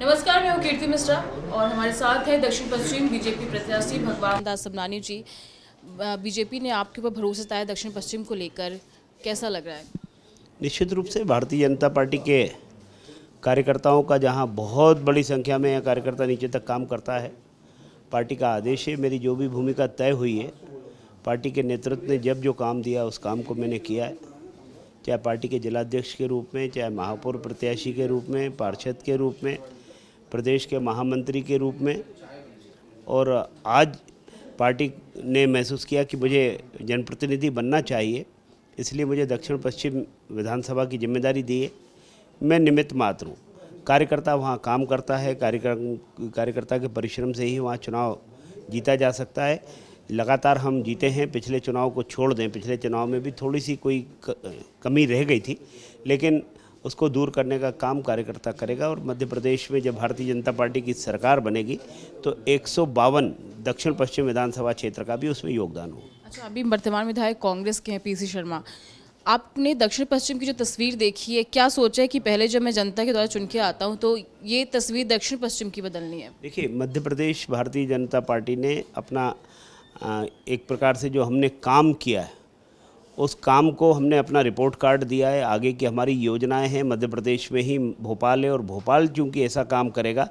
नमस्कार, मैं हूँ कीर्ति मिश्रा और हमारे साथ है दक्षिण पश्चिम बीजेपी प्रत्याशी भगवान दास सबनानी जी। बीजेपी ने आपके ऊपर भरोसा जताया दक्षिण पश्चिम को लेकर, कैसा लग रहा है? निश्चित रूप से भारतीय जनता पार्टी के कार्यकर्ताओं का जहां बहुत बड़ी संख्या में यह कार्यकर्ता नीचे तक काम करता है, पार्टी का आदेश है, मेरी जो भी भूमिका तय हुई है, पार्टी के नेतृत्व ने जब जो काम दिया उस काम को मैंने किया है। चाहे पार्टी के जिलाध्यक्ष के रूप में, चाहे महापौर प्रत्याशी के रूप में, पार्षद के रूप में, प्रदेश के महामंत्री के रूप में। और आज पार्टी ने महसूस किया कि मुझे जनप्रतिनिधि बनना चाहिए, इसलिए मुझे दक्षिण पश्चिम विधानसभा की जिम्मेदारी दी है। मैं निमित्त मात्र हूँ। कार्यकर्ता वहाँ काम करता है, कार्यकर्ता के परिश्रम से ही वहाँ चुनाव जीता जा सकता है। लगातार हम जीते हैं। पिछले चुनाव को छोड़ दें, पिछले चुनाव में भी थोड़ी सी कोई कमी रह गई थी, लेकिन उसको दूर करने का काम कार्यकर्ता करेगा। और मध्य प्रदेश में जब भारतीय जनता पार्टी की सरकार बनेगी तो 152 दक्षिण पश्चिम विधानसभा क्षेत्र का भी उसमें योगदान हो। अच्छा, अभी वर्तमान विधायक कांग्रेस के हैं पीसी शर्मा। आपने दक्षिण पश्चिम की जो तस्वीर देखी है, क्या सोचा है कि पहले जब मैं जनता के द्वारा चुन के आता हूँ तो ये तस्वीर दक्षिण पश्चिम की बदलनी है? देखिए, मध्य प्रदेश भारतीय जनता पार्टी ने अपना एक प्रकार से जो हमने काम किया है उस काम को हमने अपना रिपोर्ट कार्ड दिया है। आगे की हमारी योजनाएं हैं। मध्य प्रदेश में ही भोपाल है और भोपाल चूँकि ऐसा काम करेगा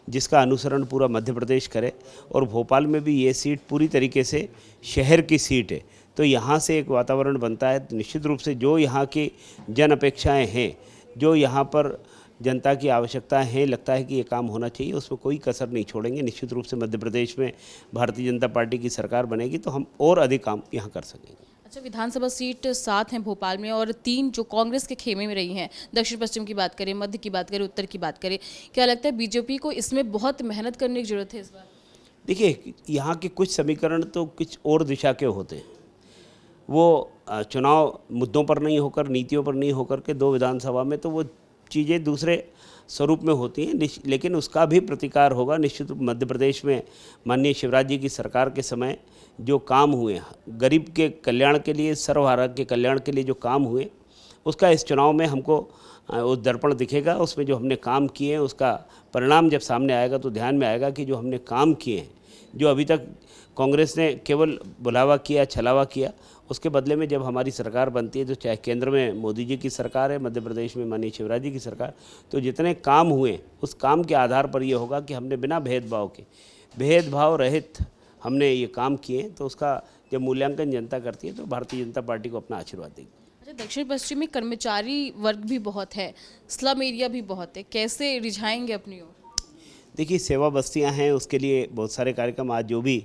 जिसका अनुसरण पूरा मध्य प्रदेश करे, और भोपाल में भी ये सीट पूरी तरीके से शहर की सीट है, तो यहाँ से एक वातावरण बनता है। निश्चित रूप से जो यहाँ की जन अपेक्षाएँ हैं, जो यहाँ पर जनता की आवश्यकताएं हैं, लगता है कि ये काम होना चाहिए, उसमें कोई कसर नहीं छोड़ेंगे। निश्चित रूप से मध्य प्रदेश में भारतीय जनता पार्टी की सरकार बनेगी तो हम और अधिक काम यहाँ कर सकेंगे। अच्छा, विधानसभा सीट 7 हैं भोपाल में और 3 जो कांग्रेस के खेमे में रही हैं। दक्षिण पश्चिम की बात करें, मध्य की बात करें, उत्तर की बात करें, क्या लगता है बीजेपी को इसमें बहुत मेहनत करने की जरूरत है इस बार? देखिए, यहाँ के कुछ समीकरण तो कुछ और दिशा के होते हैं। वो चुनाव मुद्दों पर नहीं होकर, नीतियों पर नहीं होकर के दो विधानसभा में तो वो चीज़ें दूसरे स्वरूप में होती हैं, लेकिन उसका भी प्रतिकार होगा। निश्चित रूप मध्य प्रदेश में माननीय शिवराज जी की सरकार के समय जो काम हुए, गरीब के कल्याण के लिए, सर्वहारा के कल्याण के लिए जो काम हुए, उसका इस चुनाव में हमको उस दर्पण दिखेगा। उसमें जो हमने काम किए हैं उसका परिणाम जब सामने आएगा तो ध्यान में आएगा कि जो हमने काम किए हैं, जो अभी तक कांग्रेस ने केवल बुलावा किया, छलावा किया, उसके बदले में जब हमारी सरकार बनती है, तो चाहे केंद्र में मोदी जी की सरकार है, मध्य प्रदेश में माननीय शिवराज जी की सरकार, तो जितने काम हुए उस काम के आधार पर ये होगा कि हमने बिना भेदभाव के, भेदभाव रहित हमने ये काम किए। तो उसका जब मूल्यांकन जनता करती है तो भारतीय जनता पार्टी को अपना आशीर्वाद देगी। अच्छा, दक्षिण पश्चिम में कर्मचारी वर्ग भी बहुत है, स्लम एरिया भी बहुत है, कैसे रिझाएंगे अपनी ओर? देखिए, सेवा बस्तियां हैं, उसके लिए बहुत सारे कार्यक्रम, आज जो भी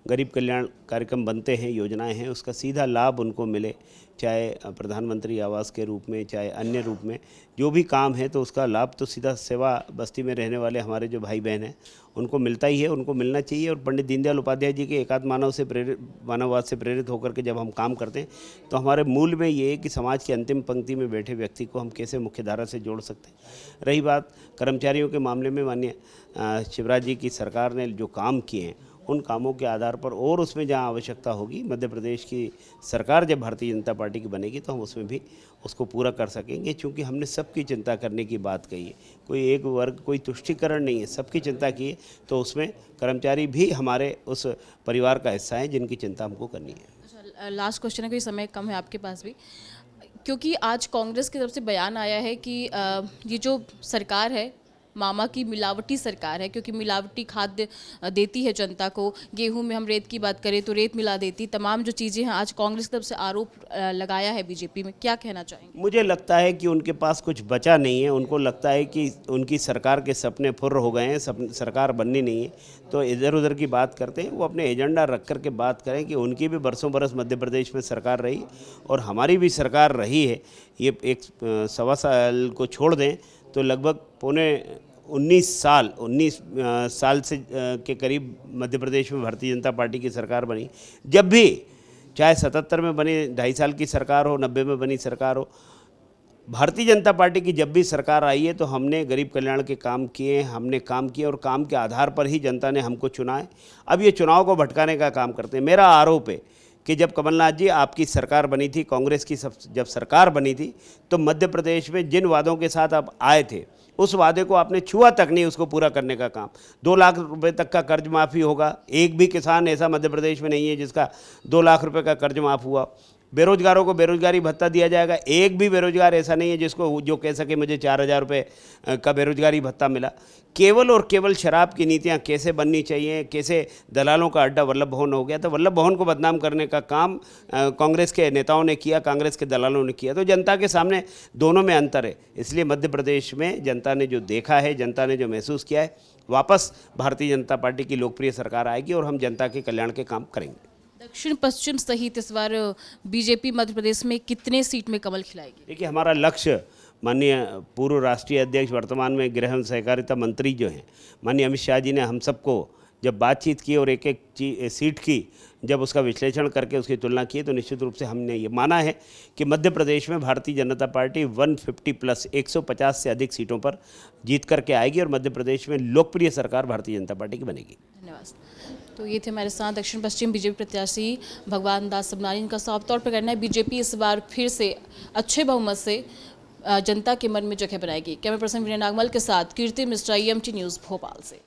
गरीब कल्याण कार्यक्रम बनते हैं, योजनाएं हैं, उसका सीधा लाभ उनको मिले, चाहे प्रधानमंत्री आवास के रूप में, चाहे अन्य रूप में जो भी काम है, तो उसका लाभ तो सीधा सेवा बस्ती में रहने वाले हमारे जो भाई बहन हैं उनको मिलता ही है, उनको मिलना चाहिए। और पंडित दीनदयाल उपाध्याय जी के एकात्म मानववाद से प्रेरित होकर के जब हम काम करते हैं तो हमारे मूल में ये है कि समाज की अंतिम पंक्ति में बैठे व्यक्ति को हम कैसे मुख्यधारा से जोड़ सकते हैं। रही बात कर्मचारियों के मामले में, माननीय शिवराज जी की सरकार ने जो काम किए हैं उन कामों के आधार पर और उसमें जहां आवश्यकता होगी, मध्य प्रदेश की सरकार जब भारतीय जनता पार्टी की बनेगी तो हम उसमें भी उसको पूरा कर सकेंगे, क्योंकि हमने सबकी चिंता करने की बात कही है। कोई एक वर्ग, कोई तुष्टीकरण नहीं है, सबकी चिंता की है, तो उसमें कर्मचारी भी हमारे उस परिवार का हिस्सा है जिनकी चिंता हमको करनी है। अच्छा, लास्ट क्वेश्चन है, कोई समय कम है आपके पास भी, क्योंकि आज कांग्रेस की तरफ से बयान आया है कि ये जो सरकार है मामा की मिलावटी सरकार है, क्योंकि मिलावटी खाद्य देती है जनता को। गेहूं में हम रेत की बात करें तो रेत मिला देती, तमाम जो चीज़ें हैं, आज कांग्रेस की तरफ से आरोप लगाया है बीजेपी में, क्या कहना चाहेंगे? मुझे लगता है कि उनके पास कुछ बचा नहीं है। उनको लगता है कि उनकी सरकार के सपने फुर्र हो गए हैं, सरकार बननी नहीं है, तो इधर उधर की बात करते हैं। वो अपने एजेंडा रख कर के बात करें कि उनकी भी बरसों बरस मध्य प्रदेश में सरकार रही और हमारी भी सरकार रही है। ये एक 1.25 साल को छोड़ दें तो लगभग 19 साल से के करीब मध्य प्रदेश में भारतीय जनता पार्टी की सरकार बनी। जब भी चाहे 77 में बनी 2.5 साल की सरकार हो, 90 में बनी सरकार हो, भारतीय जनता पार्टी की जब भी सरकार आई है तो हमने गरीब कल्याण के काम किए, हमने काम किए और काम के आधार पर ही जनता ने हमको चुना है। अब ये चुनाव को भटकाने का काम करते हैं। मेरा आरोप है कि जब कमलनाथ जी आपकी सरकार बनी थी, कांग्रेस की जब सरकार बनी थी, तो मध्य प्रदेश में जिन वादों के साथ आप आए थे उस वादे को आपने छुआ तक नहीं, उसको पूरा करने का काम। 2 लाख रुपए तक का कर्ज माफ़ी होगा। एक भी किसान ऐसा मध्य प्रदेश में नहीं है जिसका 2 लाख रुपए का कर्ज माफ़ हुआ। बेरोजगारों को बेरोजगारी भत्ता दिया जाएगा। एक भी बेरोजगार ऐसा नहीं है जिसको जो कह सके मुझे 4,000 रुपये का बेरोजगारी भत्ता मिला। केवल और केवल शराब की नीतियाँ कैसे बननी चाहिए, कैसे दलालों का अड्डा वल्लभ भवन हो गया, तो वल्लभ भवन को बदनाम करने का काम कांग्रेस के नेताओं ने किया, कांग्रेस के दलालों ने किया। तो जनता के सामने दोनों में अंतर है। इसलिए मध्य प्रदेश में जनता ने जो देखा है, जनता ने जो महसूस किया है, वापस भारतीय जनता पार्टी की लोकप्रिय सरकार आएगी और हम जनता के कल्याण के काम करेंगे। दक्षिण पश्चिम सहित इस बार बीजेपी मध्य प्रदेश में कितने सीट में कमल खिलाएगी? देखिए, हमारा लक्ष्य माननीय पूर्व राष्ट्रीय अध्यक्ष, वर्तमान में गृह एवं सहकारिता मंत्री जो हैं माननीय अमित शाह जी ने हम सबको जब बातचीत की और एक एक सीट की जब उसका विश्लेषण करके उसकी तुलना की, तो निश्चित रूप से हमने ये माना है कि मध्य प्रदेश में भारतीय जनता पार्टी 150 प्लस 150 से अधिक सीटों पर जीत करके आएगी और मध्य प्रदेश में लोकप्रिय सरकार भारतीय जनता पार्टी की बनेगी। धन्यवाद। तो ये थे हमारे साथ दक्षिण पश्चिम बीजेपी प्रत्याशी भगवान दास सबनानी। इनका साफ तौर पर कहना है बीजेपी इस बार फिर से अच्छे बहुमत से जनता के मन में जगह बनाएगी। कैमरा पर्सन विनय नागमल के साथ कीर्ति मिश्रा, EMT न्यूज़ भोपाल से।